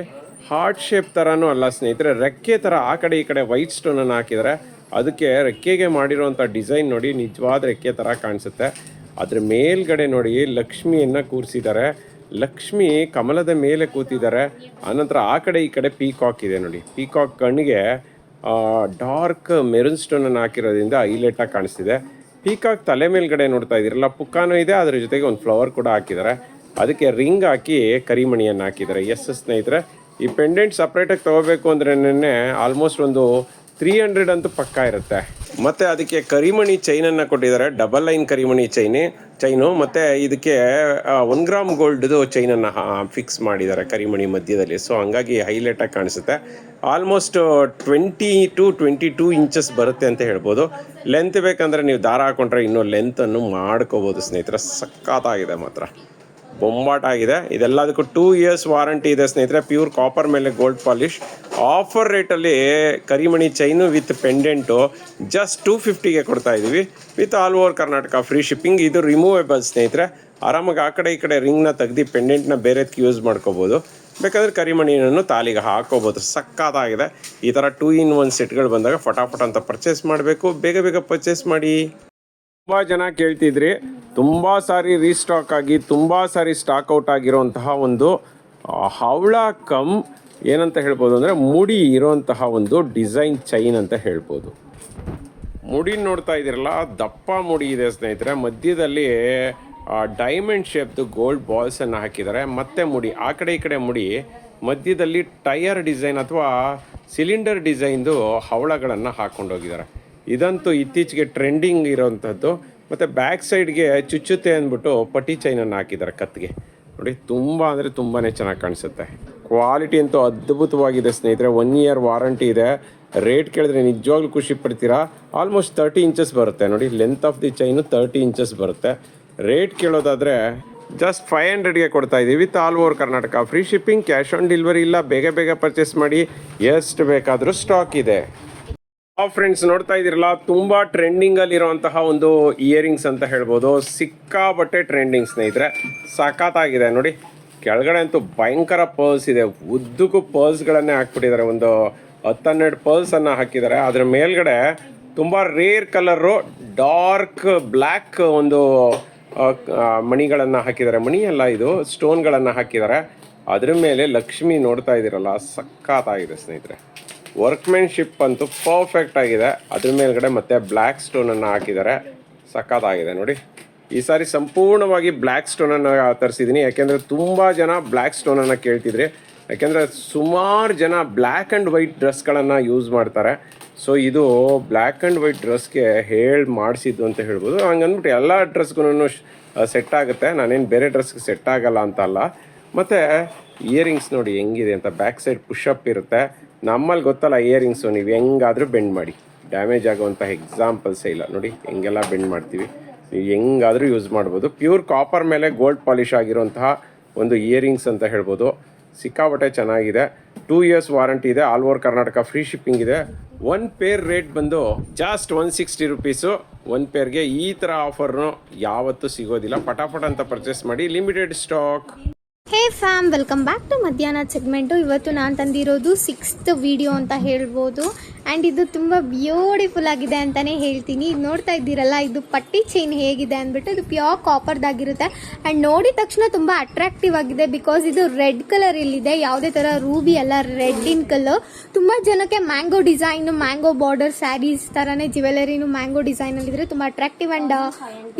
ಹಾರ್ಟ್ ಶೇಪ್ ಥರನೂ ಅಲ್ಲ ಸ್ನೇಹಿತರೆ, ರೆಕ್ಕೆ ಥರ ಆ ಕಡೆ ಈ ಕಡೆ ವೈಟ್ ಸ್ಟೋನನ್ನು ಹಾಕಿದ್ದಾರೆ. ಅದಕ್ಕೆ ರೆಕ್ಕೆಗೆ ಮಾಡಿರೋಂಥ ಡಿಸೈನ್ ನೋಡಿ, ನಿಜವಾದ ರೆಕ್ಕೆ ಥರ ಕಾಣಿಸುತ್ತೆ. ಅದ್ರ ಮೇಲ್ಗಡೆ ನೋಡಿ ಲಕ್ಷ್ಮಿಯನ್ನು ಕೂರಿಸಿದ್ದಾರೆ. ಲಕ್ಷ್ಮಿ ಕಮಲದ ಮೇಲೆ ಕೂತಿದ್ದಾರೆ. ಆನಂತರ ಆ ಕಡೆ ಈ ಕಡೆ ಪೀಕಾಕ್ ಇದೆ ನೋಡಿ. ಪೀಕಾಕ್ ಕಣ್ಣಿಗೆ ಡಾರ್ಕ್ ಮೆರೂನ್ ಸ್ಟೋನನ್ನು ಹಾಕಿರೋದ್ರಿಂದ ಹೈಲೈಟಾಗಿ ಕಾಣಿಸ್ತಿದೆ. ಪೀಕಾಕ್ ತಲೆ ಮೇಲ್ಗಡೆ ನೋಡ್ತಾ ಇದ್ದೀರಲ್ಲ, ಪುಕ್ಕಾನೂ ಇದೆ, ಅದ್ರ ಜೊತೆಗೆ ಒಂದು ಫ್ಲವರ್ ಕೂಡ ಹಾಕಿದ್ದಾರೆ. ಅದಕ್ಕೆ ರಿಂಗ್ ಹಾಕಿ ಕರಿಮಣಿಯನ್ನು ಹಾಕಿದ್ದಾರೆ. ಎಸ್ ಸ್ನೇಹಿತರೆ, ಈ ಪೆಂಡೆಂಟ್ ಸಪ್ರೇಟಾಗಿ ತೊಗೋಬೇಕು ಅಂದ್ರೆ ಆಲ್ಮೋಸ್ಟ್ ಒಂದು 300 ಅಂತೂ ಪಕ್ಕಾ ಇರುತ್ತೆ. ಮತ್ತು ಅದಕ್ಕೆ ಕರಿಮಣಿ ಚೈನನ್ನು ಕೊಟ್ಟಿದ್ದಾರೆ, ಡಬಲ್ ಲೈನ್ ಕರಿಮಣಿ ಚೈನು. ಮತ್ತು ಇದಕ್ಕೆ 1 ಗ್ರಾಮ್ ಗೋಲ್ಡ್ದು ಚೈನನ್ನು ಫಿಕ್ಸ್ ಮಾಡಿದ್ದಾರೆ ಕರಿಮಣಿ ಮಧ್ಯದಲ್ಲಿ. ಸೊ ಹಂಗಾಗಿ ಹೈಲೈಟಾಗಿ ಕಾಣಿಸುತ್ತೆ. ಆಲ್ಮೋಸ್ಟ್ 20 to 22 ಇಂಚಸ್ ಬರುತ್ತೆ ಅಂತ ಹೇಳ್ಬೋದು. ಲೆಂತ್ ಬೇಕಂದರೆ ನೀವು ದಾರ ಹಾಕೊಂಡ್ರೆ ಇನ್ನೂ ಲೆಂತನ್ನು ಮಾಡ್ಕೋಬೋದು ಸ್ನೇಹಿತರೆ. ಸಖತ್ತಾಗಿದೆ, ಮಾತ್ರ ಬೊಂಬಾಟ ಆಗಿದೆ. ಇದೆಲ್ಲದಕ್ಕೂ 2 ಇಯರ್ಸ್ ವಾರಂಟಿ ಇದೆ ಸ್ನೇಹಿತರೆ. ಪ್ಯೂರ್ ಕಾಪರ್ ಮೇಲೆ ಗೋಲ್ಡ್ ಪಾಲಿಶ್. ಆಫರ್ ರೇಟಲ್ಲಿ ಕರಿಮಣಿ ಚೈನು ವಿತ್ ಪೆಂಡೆಂಟು ಜಸ್ಟ್ 250ಗೆ ಕೊಡ್ತಾ ಇದ್ದೀವಿ with all over Karnataka free shipping. ಇದು ರಿಮೂವೇಬಲ್ ಸ್ನೇಹಿತರೆ. ಆರಾಮಾಗಿ ಆ ಕಡೆ ಈ ಕಡೆ ರಿಂಗ್ನ ತೆಗ್ದು ಪೆಂಡೆಂಟ್ನ ಬೇರೆದಕ್ಕೆ ಯೂಸ್ ಮಾಡ್ಕೋಬೋದು. ಬೇಕಾದ್ರೆ ಕರಿಮಣಿಯನ್ನು ತಾಲಿಗೆ ಹಾಕೋಬೋದು. ಸಕ್ಕತ್ತಾಗಿದೆ. ಈ ಥರ 2 in 1 ಸೆಟ್ಗಳು ಬಂದಾಗ ಫಟಾಫಟ್ ಅಂತ ಪರ್ಚೇಸ್ ಮಾಡಬೇಕು. ಬೇಗ ಬೇಗ ಪರ್ಚೇಸ್ ಮಾಡಿ. ತುಂಬ ಜನ ಕೇಳ್ತಿದ್ರಿ, ತುಂಬ ಸಾರಿ ರೀಸ್ಟಾಕ್ ಆಗಿ ತುಂಬ ಸಾರಿ ಸ್ಟಾಕ್ ಔಟ್ ಆಗಿರೋಂತಹ ಒಂದು ಹವಳ ಕಮ್ ಏನಂತ ಹೇಳ್ಬೋದು ಅಂದರೆ ಮುಡಿ ಇರೋಂತಹ ಒಂದು ಡಿಸೈನ್ ಚೈನ್ ಅಂತ ಹೇಳ್ಬೋದು. ಮುಡಿ ನೋಡ್ತಾ ಇದ್ದೀರಲ್ಲ, ದಪ್ಪ ಮುಡಿ ಇದೆ ಸ್ನೇಹಿತರೆ. ಮಧ್ಯದಲ್ಲಿ ಡೈಮಂಡ್ ಶೇಪ್ದು ಗೋಲ್ಡ್ ಬಾಲ್ಸನ್ನು ಹಾಕಿದ್ದಾರೆ. ಮತ್ತೆ ಮುಡಿ ಆ ಕಡೆ ಈ ಕಡೆ ಮುಡಿ, ಮಧ್ಯದಲ್ಲಿ ಟೈರ್ ಡಿಸೈನ್ ಅಥವಾ ಸಿಲಿಂಡರ್ ಡಿಸೈನ್ದು ಹವಳಗಳನ್ನು ಹಾಕ್ಕೊಂಡೋಗಿದ್ದಾರೆ. ಇದಂತೂ ಇತ್ತೀಚೆಗೆ ಟ್ರೆಂಡಿಂಗ್ ಇರೋವಂಥದ್ದು. ಮತ್ತು ಬ್ಯಾಕ್ ಸೈಡ್ಗೆ ಚುಚ್ಚುತ್ತೆ ಅಂದ್ಬಿಟ್ಟು ಪಟ್ಟಿ ಚೈನನ್ನು ಹಾಕಿದ್ದಾರೆ ಕತ್ತಿಗೆ. ನೋಡಿ, ತುಂಬ ಅಂದರೆ ತುಂಬಾ ಚೆನ್ನಾಗಿ ಕಾಣಿಸುತ್ತೆ. ಕ್ವಾಲಿಟಿ ಅಂತೂ ಅದ್ಭುತವಾಗಿದೆ ಸ್ನೇಹಿತರೆ. 1 ಇಯರ್ ವಾರಂಟಿ ಇದೆ. ರೇಟ್ ಕೇಳಿದ್ರೆ ನಿಜವಾಗ್ಲೂ ಖುಷಿ ಪಡ್ತೀರಾ. ಆಲ್ಮೋಸ್ಟ್ 30 ಇಂಚಸ್ ಬರುತ್ತೆ ನೋಡಿ. Length of the chain 30 inches ಬರುತ್ತೆ. ರೇಟ್ ಕೇಳೋದಾದರೆ ಜಸ್ಟ್ 500ಗೆ ಕೊಡ್ತಾ ಇದ್ದೀವಿ with all over Karnataka free shipping. Cash on delivery ಇಲ್ಲ. ಬೇಗ ಬೇಗ ಪರ್ಚೇಸ್ ಮಾಡಿ, ಎಷ್ಟು ಬೇಕಾದರೂ ಸ್ಟಾಕ್ ಇದೆ. ಫ್ರೆಂಡ್ಸ್, ನೋಡ್ತಾ ಇದ್ದೀರಲ್ಲ, ತುಂಬ ಟ್ರೆಂಡಿಂಗಲ್ಲಿರುವಂತಹ ಒಂದು ಇಯರಿಂಗ್ಸ್ ಅಂತ ಹೇಳ್ಬೋದು. ಸಿಕ್ಕಾಬಟ್ಟೆ ಟ್ರೆಂಡಿಂಗ್ ಸ್ನೇಹಿತರೆ. ಸಖತ್ತಾಗಿದೆ ನೋಡಿ. ಕೆಳಗಡೆ ಅಂತೂ ಭಯಂಕರ ಪರ್ಲ್ಸ್ ಇದೆ. ಉದ್ದಕ್ಕೂ ಪರ್ಲ್ಸ್ಗಳನ್ನೇ ಹಾಕ್ಬಿಟ್ಟಿದ್ದಾರೆ. ಒಂದು 10-12 ಪರ್ಲ್ಸನ್ನು ಹಾಕಿದ್ದಾರೆ. ಅದರ ಮೇಲ್ಗಡೆ ತುಂಬ ರೇರ್ ಕಲರು ಡಾರ್ಕ್ ಬ್ಲ್ಯಾಕ್ ಒಂದು ಮಣಿಗಳನ್ನು ಹಾಕಿದ್ದಾರೆ. ಮಣಿ ಅಲ್ಲ, ಇದು ಸ್ಟೋನ್ಗಳನ್ನು ಹಾಕಿದ್ದಾರೆ. ಅದ್ರ ಮೇಲೆ ಲಕ್ಷ್ಮಿ ನೋಡ್ತಾ ಇದ್ದೀರಲ್ಲ, ಸಖತ್ತಾಗಿದೆ ಸ್ನೇಹಿತರೆ. ವರ್ಕ್ಮೆನ್ಶಿಪ್ ಅಂತೂ ಪರ್ಫೆಕ್ಟ್ ಆಗಿದೆ. ಅದ್ರ ಮೇಲ್ಗಡೆ ಮತ್ತೆ ಬ್ಲ್ಯಾಕ್ ಸ್ಟೋನನ್ನು ಹಾಕಿದ್ದಾರೆ. ಸಖತ್ತಾಗಿದೆ ನೋಡಿ. ಈ ಸಾರಿ ಸಂಪೂರ್ಣವಾಗಿ ಬ್ಲ್ಯಾಕ್ ಸ್ಟೋನನ್ನು ತರಿಸಿದ್ದೀನಿ. ಯಾಕೆಂದರೆ ತುಂಬ ಜನ ಬ್ಲ್ಯಾಕ್ ಸ್ಟೋನನ್ನು ಕೇಳ್ತಿದ್ರಿ. ಯಾಕೆಂದರೆ ಸುಮಾರು ಜನ ಬ್ಲ್ಯಾಕ್ ಆ್ಯಂಡ್ ವೈಟ್ ಡ್ರೆಸ್ಗಳನ್ನು ಯೂಸ್ ಮಾಡ್ತಾರೆ. ಸೊ ಇದು ಬ್ಲ್ಯಾಕ್ ಆ್ಯಂಡ್ ವೈಟ್ ಡ್ರೆಸ್ಗೆ ಮಾಡಿಸಿದ್ದು ಅಂತ ಹೇಳ್ಬೋದು. ಹಂಗಂದ್ಬಿಟ್ಟು ಎಲ್ಲ ಡ್ರೆಸ್ಗೂ ಸೆಟ್ ಆಗುತ್ತೆ. ನಾನೇನು ಬೇರೆ ಡ್ರೆಸ್ಗೆ ಸೆಟ್ ಆಗಲ್ಲ ಅಂತ ಅಲ್ಲ. ಮತ್ತು ಇಯರಿಂಗ್ಸ್ ನೋಡಿ ಹೆಂಗಿದೆ ಅಂತ. ಬ್ಯಾಕ್ ಸೈಡ್ ಪುಷಪ್ ಇರುತ್ತೆ. ನಮ್ಮಲ್ಲಿ ಗೊತ್ತಲ್ಲ ಇಯರಿಂಗ್ಸು, ನೀವು ಹೆಂಗಾದರೂ ಬೆಂಡ್ ಮಾಡಿ, ಡ್ಯಾಮೇಜ್ ಆಗುವಂಥ ಎಕ್ಸಾಂಪಲ್ಸೇ ಇಲ್ಲ. ನೋಡಿ ಹೆಂಗೆಲ್ಲ ಬೆಂಡ್ ಮಾಡ್ತೀವಿ. ನೀವು ಹೆಂಗಾದರೂ ಯೂಸ್ ಮಾಡ್ಬೋದು. ಪ್ಯೂರ್ ಕಾಪರ್ ಮೇಲೆ ಗೋಲ್ಡ್ ಪಾಲಿಶ್ ಆಗಿರೋಂತಹ ಒಂದು ಇಯರಿಂಗ್ಸ್ ಅಂತ ಹೇಳ್ಬೋದು. ಸಿಕ್ಕಾಬಟ್ಟೆ ಚೆನ್ನಾಗಿದೆ. 2 ಇಯರ್ಸ್ ವಾರಂಟಿ ಇದೆ. All over Karnataka free shipping ಇದೆ. 1 ಪೇರ್ ರೇಟ್ ಬಂದು ಜಸ್ಟ್ 160 ರುಪೀಸು 1 ಪೇರ್ಗೆ. ಈ ಥರ ಆಫರ್ನು ಯಾವತ್ತೂ ಸಿಗೋದಿಲ್ಲ. ಪಟಾಪಟ ಅಂತ ಪರ್ಚೇಸ್ ಮಾಡಿ, limited stock. Hey fam, welcome back to ಮಧ್ಯಾಹ್ನ ಸೆಗ್ಮೆಂಟು. ಇವತ್ತು ನಾನು ತಂದಿರೋದು 6th ವಿಡಿಯೋ ಅಂತ ಹೇಳ್ಬೋದು. ಆ್ಯಂಡ್ ಇದು ತುಂಬ ಬ್ಯೂಟಿಫುಲ್ ಆಗಿದೆ ಅಂತಲೇ ಹೇಳ್ತೀನಿ. ಇದು ನೋಡ್ತಾ ಇದ್ದೀರಲ್ಲ, ಇದು ಪಟ್ಟಿ ಚೈನ್ ಹೇಗಿದೆ ಅಂದ್ಬಿಟ್ಟು ಇದು ಪ್ಯೂರ್ ಕಾಪರ್ದಾಗಿರುತ್ತೆ. ಆ್ಯಂಡ್ ನೋಡಿದ ತಕ್ಷಣ ತುಂಬ ಅಟ್ರಾಕ್ಟಿವ್ ಆಗಿದೆ, ಬಿಕಾಸ್ ಇದು ರೆಡ್ ಕಲರ್ ಇಲ್ಲಿದೆ. ಯಾವುದೇ ಥರ ರೂಬಿ ಅಲ್ಲ, ರೆಡ್ ಇನ್ ಕಲರ್. ತುಂಬ ಜನಕ್ಕೆ mango design, mango border sarees ಥರನೇ ಜ್ಯುವೆಲರಿನು ಮ್ಯಾಂಗೋ ಡಿಸೈನಲ್ಲಿದ್ದರೆ ತುಂಬ ಅಟ್ರಾಕ್ಟಿವ್ ಆ್ಯಂಡ್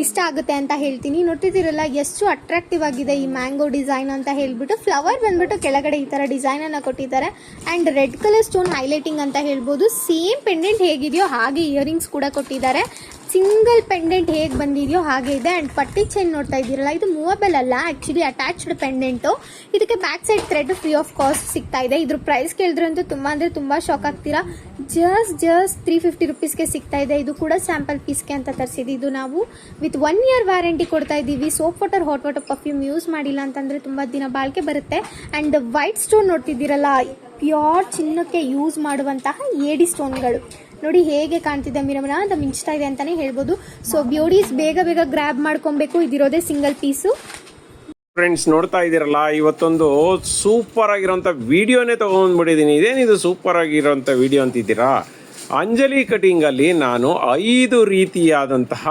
ಇಷ್ಟ ಆಗುತ್ತೆ ಅಂತ ಹೇಳ್ತೀನಿ. ನೋಡ್ತಿದ್ದೀರಲ್ಲ ಎಷ್ಟು ಅಟ್ರಾಕ್ಟಿವ್ ಆಗಿದೆ ಈ ಮ್ಯಾಂಗೋ ಡಿಸೈನ್ ಅಂತ ಹೇಳ್ಬಿಟ್ಟು. ಫ್ಲವರ್ ಬಂದ್ಬಿಟ್ಟು ಕೆಳಗಡೆ ಈ ಥರ ಡಿಸೈನನ್ನು ಕೊಟ್ಟಿದ್ದಾರೆ. And red colour stone highlighting ಅಂತ ಹೇಳ್ಬೋದು. ಸೇಮ್ ಪೆಂಡೆಂಟ್ ಹೇಗಿದೆಯೋ ಹಾಗೆ ಇಯರಿಂಗ್ಸ್ ಕೂಡ ಕೊಟ್ಟಿದ್ದಾರೆ. ಸಿಂಗಲ್ ಪೆಂಡೆಂಟ್ ಹೇಗೆ ಬಂದಿದೆಯೋ ಹಾಗೆ ಇದೆ. ಆ್ಯಂಡ್ ಪಟ್ಟಿ ಚೈನ್ ನೋಡ್ತಾ ಇದ್ದೀರಲ್ಲ, ಇದು ಮೂವಬಲ್ ಅಲ್ಲ, ಆ್ಯಕ್ಚುಲಿ ಅಟ್ಯಾಚ್ಡ್ ಪೆಂಡೆಂಟು. ಇದಕ್ಕೆ back side thread free of cost ಸಿಗ್ತಾ ಇದೆ. ಇದ್ರ ಪ್ರೈಸ್ ಕೇಳಿದ್ರಂತೂ ತುಂಬ ಅಂದರೆ ತುಂಬ ಶಾಕ್ ಆಗ್ತೀರಾ. ಜಸ್ಟ್ 350 ರುಪೀಸ್ಗೆ ಸಿಗ್ತಾ ಇದೆ. ಇದು ಕೂಡ ಸ್ಯಾಂಪಲ್ ಪೀಸ್ಗೆ ಅಂತ ತರಿಸಿದ್ದು. ಇದು ನಾವು ವಿತ್ 1 year ವ್ಯಾರಂಟಿ ಕೊಡ್ತಾ ಇದ್ದೀವಿ. Soap water, hot water, perfume use ಮಾಡಿಲ್ಲ ಅಂತಂದರೆ ತುಂಬ ದಿನ ಬಾಳಿಕೆ ಬರುತ್ತೆ. ಆ್ಯಂಡ್ ವೈಟ್ ಸ್ಟೋನ್ ನೋಡ್ತಿದ್ದೀರಲ್ಲ, ಪ್ಯೂರ್ ಚಿನ್ನಕ್ಕೆ ಯೂಸ್ ಮಾಡುವಂತಹ ಏಡಿ ಸ್ಟೋನ್ಗಳು ನೋಡಿ ಹೇಗೆ ಕಾಣ್ತಿದೆ, ಮಿರಮನ ಅಂತ ಮಿಂಚ್ತಾ ಇದೆ ಅಂತಲೇ ಹೇಳ್ಬೋದು. ಸೊ ಬ್ಯೂಟೀಸ್ ಬೇಗ ಗ್ರ್ಯಾಬ್ ಮಾಡ್ಕೊಬೇಕು. ಇದಿರೋದೇ ಸಿಂಗಲ್ ಪೀಸು. ಫ್ರೆಂಡ್ಸ್, ನೋಡ್ತಾ ಇದ್ದೀರಲ್ಲ, ಇವತ್ತೊಂದು ಸೂಪರ್ ಆಗಿರೋಂಥ ವಿಡಿಯೋನೇ ತೊಗೊಂಡ್ಬಿಟ್ಟಿದ್ದೀನಿ. ಇದೇನಿದು ಸೂಪರ್ ಆಗಿರೋಂಥ ವಿಡಿಯೋ ಅಂತಿದ್ದೀರಾ? ಅಂಜಲಿ ಕಟಿಂಗಲ್ಲಿ ನಾನು 5 ರೀತಿಯಾದಂತಹ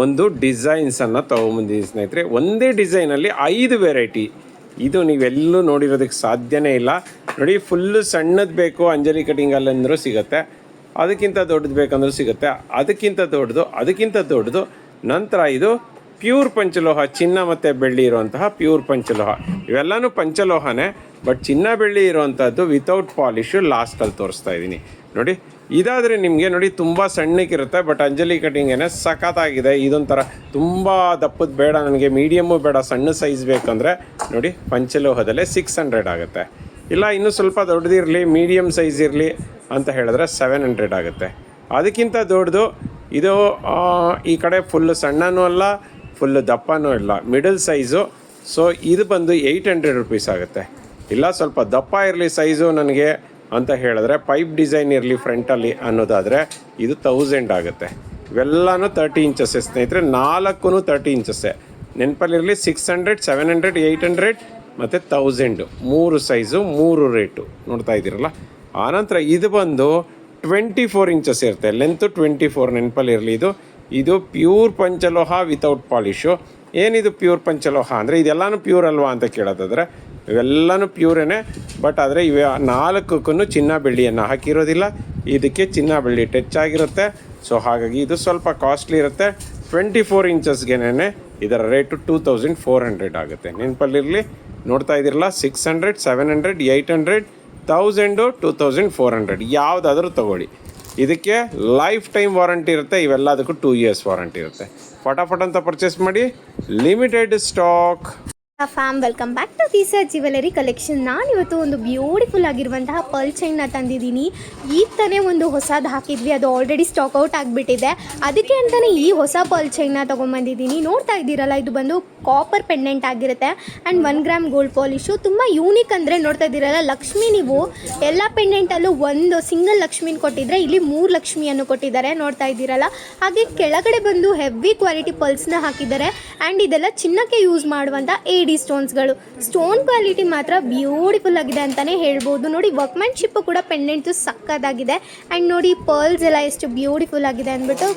ಒಂದು ಡಿಸೈನ್ಸನ್ನು ತೊಗೊಂಬಂದಿದ್ದೀನಿ ಸ್ನೇಹಿತರೆ. ಒಂದೇ ಡಿಸೈನಲ್ಲಿ 5 ವೆರೈಟಿ. ಇದು ನೀವೆಲ್ಲೂ ನೋಡಿರೋದಕ್ಕೆ ಸಾಧ್ಯನೇ ಇಲ್ಲ. ನೋಡಿ, ಫುಲ್ಲು ಸಣ್ಣದು ಬೇಕು ಅಂಜಲಿ ಕಟಿಂಗಲ್ಲಿ ಅಂದರೂ ಸಿಗುತ್ತೆ, ಅದಕ್ಕಿಂತ ದೊಡ್ಡದು ಬೇಕಂದ್ರೂ ಸಿಗುತ್ತೆ, ಅದಕ್ಕಿಂತ ದೊಡ್ಡದು. ನಂತರ ಇದು ಪ್ಯೂರ್ ಪಂಚಲೋಹ, ಚಿನ್ನ ಮತ್ತು ಬೆಳ್ಳಿ ಇರುವಂತಹ ಪ್ಯೂರ್ ಪಂಚಲೋಹ. ಇವೆಲ್ಲನೂ ಪಂಚಲೋಹನೇ, ಬಟ್ ಚಿನ್ನ ಬೆಳ್ಳಿ ಇರುವಂಥದ್ದು ವಿತೌಟ್ ಪಾಲಿಶು ಲಾಸ್ಟಲ್ಲಿ ತೋರಿಸ್ತಾ ಇದ್ದೀನಿ. ನೋಡಿ, ಇದಾದರೆ ನಿಮಗೆ ನೋಡಿ ತುಂಬ ಸಣ್ಣಕ್ಕಿರುತ್ತೆ, ಬಟ್ ಅಂಜಲಿ ಕಟಿಂಗೇನೆ ಸಖತ್ತಾಗಿದೆ. ಇದೊಂಥರ ತುಂಬ ದಪ್ಪದ ಬೇಡ ನನಗೆ, ಮೀಡಿಯಮ್ಮು ಬೇಡ, ಸಣ್ಣ ಸೈಜ್ ಬೇಕಂದರೆ ನೋಡಿ ಪಂಚಲೋಹದಲ್ಲೇ 600 ಆಗುತ್ತೆ. ಇಲ್ಲ ಇನ್ನೂ ಸ್ವಲ್ಪ ದೊಡ್ಡದಿರಲಿ, ಮೀಡಿಯಮ್ ಸೈಜ್ ಇರಲಿ ಅಂತ ಹೇಳಿದ್ರೆ 700 ಆಗುತ್ತೆ. ಅದಕ್ಕಿಂತ ದೊಡ್ಡದು ಇದು ಈ ಕಡೆ ಫುಲ್ಲು ಸಣ್ಣನೂ ಅಲ್ಲ, ಫುಲ್ಲು ದಪ್ಪನೂ ಇಲ್ಲ, ಮಿಡಲ್ ಸೈಜು. ಸೊ ಇದು ಬಂದು 800 ರುಪೀಸ್ ಆಗುತ್ತೆ. ಇಲ್ಲ ಸ್ವಲ್ಪ ದಪ್ಪ ಇರಲಿ ಸೈಜು ನನಗೆ ಅಂತ ಹೇಳಿದ್ರೆ, ಪೈಪ್ ಡಿಸೈನ್ ಇರಲಿ ಫ್ರಂಟಲ್ಲಿ ಅನ್ನೋದಾದರೆ ಇದು 1000 ಆಗುತ್ತೆ. ಇವೆಲ್ಲನೂ 30 ಇಂಚಸ್ಸೇ ಸ್ನೇಹಿತರೆ, 4 30 ಇಂಚಸ್ಸೇ. ನೆನಪಲ್ಲಿರಲಿ, 600, 700, 800 ಮತ್ತು 1000, 3 ಸೈಜು, 3 ರೇಟು ನೋಡ್ತಾ ಇದ್ದೀರಲ್ಲ. ಆನಂತರ ಇದು ಬಂದು 24 ಇಂಚಸ್ ಇರುತ್ತೆ, ಲೆಂತು 24. ನೆನಪಲ್ಲಿರಲಿ, ಇದು ಪ್ಯೂರ್ ಪಂಚಲೋಹ ವಿತೌಟ್ ಪಾಲಿಶು. ಏನಿದು ಪ್ಯೂರ್ ಪಂಚಲೋಹ ಅಂದರೆ ಇದೆಲ್ಲನೂ ಪ್ಯೂರ್ ಅಲ್ವಾ ಅಂತ ಕೇಳೋದಾದರೆ ಇವೆಲ್ಲನೂ ಪ್ಯೂರೇನೆ, ಬಟ್ ಆದರೆ ಇವೆ 4ಕ್ಕೂ ಚಿನ್ನ ಬೆಳ್ಳಿಯನ್ನು ಹಾಕಿರೋದಿಲ್ಲ. ಇದಕ್ಕೆ ಚಿನ್ನ ಬೆಳ್ಳಿ ಟಚ್ ಆಗಿರುತ್ತೆ. ಸೊ ಹಾಗಾಗಿ ಇದು ಸ್ವಲ್ಪ ಕಾಸ್ಟ್ಲಿ ಇರುತ್ತೆ. 24 ಇಂಚಸ್ಗೆನೇ ಇದರ ರೇಟು 2400 ಆಗುತ್ತೆ. ನೆನಪಲ್ಲಿರಲಿ, ನೋಡ್ತಾ ಇದ್ದೀರಲ್ಲ, 600, 700, 800, 1000, 2400 ಯಾವುದಾದ್ರೂ ತೊಗೊಳ್ಳಿ. ಇದಕ್ಕೆ ಲೈಫ್ ಟೈಮ್ ವಾರಂಟಿ ಇರುತ್ತೆ. ಇವೆಲ್ಲದಕ್ಕೂ 2 years ವಾರಂಟಿ ಇರುತ್ತೆ. ಫಟಾಫಟ್ ಅಂತ ಪರ್ಚೇಸ್ ಮಾಡಿ, limited stock. Fam, welcome back to Disha jewellery collection. ನಾನಿವತ್ತು ಒಂದು ಬ್ಯೂಟಿಫುಲ್ ಆಗಿರುವಂತಹ ಪರ್ಲ್ ಚೈನ್ನ ತಂದಿದ್ದೀನಿ. ಈಗ ತಾನೇ ಒಂದು ಹೊಸದು ಹಾಕಿದ್ವಿ, ಅದು ಆಲ್ರೆಡಿ ಸ್ಟಾಕ್ ಔಟ್ ಆಗಿಬಿಟ್ಟಿದೆ. ಅದಕ್ಕೆ ಅಂತಲೇ ಈ ಹೊಸ ಪರ್ಲ್ ಚೈನ್ನ ತೊಗೊಂಬಂದಿದ್ದೀನಿ. ನೋಡ್ತಾ ಇದ್ದೀರಲ್ಲ, ಇದು ಬಂದು ಕಾಪರ್ ಪೆಂಡೆಂಟ್ ಆಗಿರುತ್ತೆ ಆ್ಯಂಡ್ 1 ಗ್ರಾಮ್ ಗೋಲ್ಡ್ ಪಾಲಿಶು. ತುಂಬ ಯೂನಿಕ್ ಅಂದರೆ ನೋಡ್ತಾ ಇದ್ದೀರಲ್ಲ, ಲಕ್ಷ್ಮಿ, ನೀವು ಎಲ್ಲ ಪೆಂಡೆಂಟಲ್ಲೂ ಒಂದು ಸಿಂಗಲ್ ಲಕ್ಷ್ಮಿನ ಕೊಟ್ಟಿದ್ರೆ ಇಲ್ಲಿ 3 ಲಕ್ಷ್ಮಿಯನ್ನು ಕೊಟ್ಟಿದ್ದಾರೆ. ನೋಡ್ತಾ ಇದ್ದೀರಲ್ಲ, ಹಾಗೆ ಕೆಳಗಡೆ ಬಂದು ಹೆವಿ ಕ್ವಾಲಿಟಿ ಪಲ್ಸ್ನ ಹಾಕಿದ್ದಾರೆ. ಆ್ಯಂಡ್ ಇದೆಲ್ಲ ಚಿನ್ನಕ್ಕೆ ಯೂಸ್ ಮಾಡುವಂಥ ಏಡಿ ಸ್ಟೋನ್ಸ್ಗಳು. ಸ್ಟೋನ್ ಕ್ವಾಲಿಟಿ ಮಾತ್ರ ಬ್ಯೂಟಿಫುಲ್ ಆಗಿದೆ ಅಂತಲೇ ಹೇಳ್ಬೋದು. ನೋಡಿ, ವರ್ಕ್ಮ್ಯಾನ್ಶಿಪ್ಪು ಕೂಡ ಪೆಂಡೆಂಟು ಸಕ್ಕತ್ತಾಗಿದೆ. ಆ್ಯಂಡ್ ನೋಡಿ, ಪರ್ಲ್ಸ್ ಎಲ್ಲ ಎಷ್ಟು ಬ್ಯೂಟಿಫುಲ್ ಆಗಿದೆ ಅಂದ್ಬಿಟ್ಟು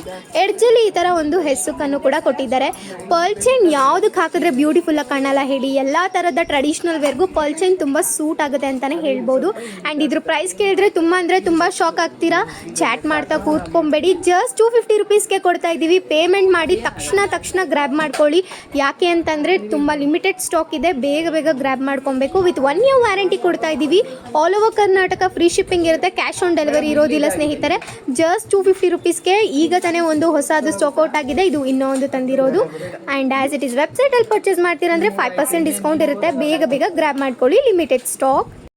ಎಡ್ಜಲ್ಲಿ ಈ ಥರ ಒಂದು ಹೆಸ್ಸುಕನ್ನು ಕೂಡ ಕೊಟ್ಟಿದ್ದಾರೆ. ಪರ್ಲ್ ಚೈನ್ ಯಾವುದಕ್ಕೆ ಹಾಕಿದ್ರೆ ಬ್ಯೂಟಿಫುಲ್ ಆಗಿ ಕಾಣಲ್ಲ ಹೇಳಿ? ಎಲ್ಲ ಥರದ ಟ್ರೆಡಿಷ್ನಲ್ ವೇರ್ಗೂ ಪರ್ಲ್ ಚೈನ್ ತುಂಬ ಸೂಟ್ ಆಗುತ್ತೆ ಅಂತಲೇ ಹೇಳ್ಬೋದು. ಆ್ಯಂಡ್ ಇದ್ರ ಪ್ರೈಸ್ ಕೇಳಿದ್ರೆ ತುಂಬ ಅಂದರೆ ತುಂಬ ಶಾಕ್ ಆಗ್ತೀರಾ. ಚಾಟ್ ಮಾಡ್ತಾ ಕೂತ್ಕೊಂಬೇಡಿ, ಜಸ್ಟ್ 250 ರುಪೀಸ್ಗೆ ಕೊಡ್ತಾ ಇದ್ದೀವಿ. ಪೇಮೆಂಟ್ ಮಾಡಿ ತಕ್ಷಣ ಗ್ರ್ಯಾಬ್ ಮಾಡ್ಕೊಳ್ಳಿ. ಯಾಕೆ ಅಂತಂದರೆ ತುಂಬ ಲಿಮಿಟೆಡ್ ಸ್ಟಾಕ್ ಇದೆ, ಬೇಗ ಗ್ರ್ಯಾಬ್ ಮಾಡ್ಕೊಬೇಕು. ವಿತ್ 1 year ವ್ಯಾರಂಟಿ ಕೊಡ್ತಾ ಇದ್ದೀವಿ. All over Karnataka free shipping ಇರುತ್ತೆ, ಕ್ಯಾಶ್ ಆನ್ ಡೆಲಿವರಿ ಇರೋದಿಲ್ಲ ಸ್ನೇಹಿತರೆ. ಜಸ್ಟ್ 250 ರುಪೀಸ್ಗೆ ಈಗ ತಾನೇ ಒಂದು ಹೊಸದು ಸ್ಟಾಕ್ ಔಟ್ ಆಗಿದೆ. ಇದು ಇನ್ನೊಂದು ತಂದಿರೋದು. ಆ್ಯಂಡ್ ಆ್ಯಸ್ ಇಟ್ ಇಸ್ ವೆಬ್ಸೈಟಲ್ಲಿ ಪರ್ಚೇಸ್ ಮಾಡ್ತೀರಂದರೆ 5% ಡಿಸ್ಕೌಂಟ್ ಇರುತ್ತೆ. ಬೇಗ ಗ್ರ್ಯಾಬ್ ಮಾಡ್ಕೊಳ್ಳಿ, ಲಿಮಿಟೆಡ್ ಸ್ಟಾಕ್.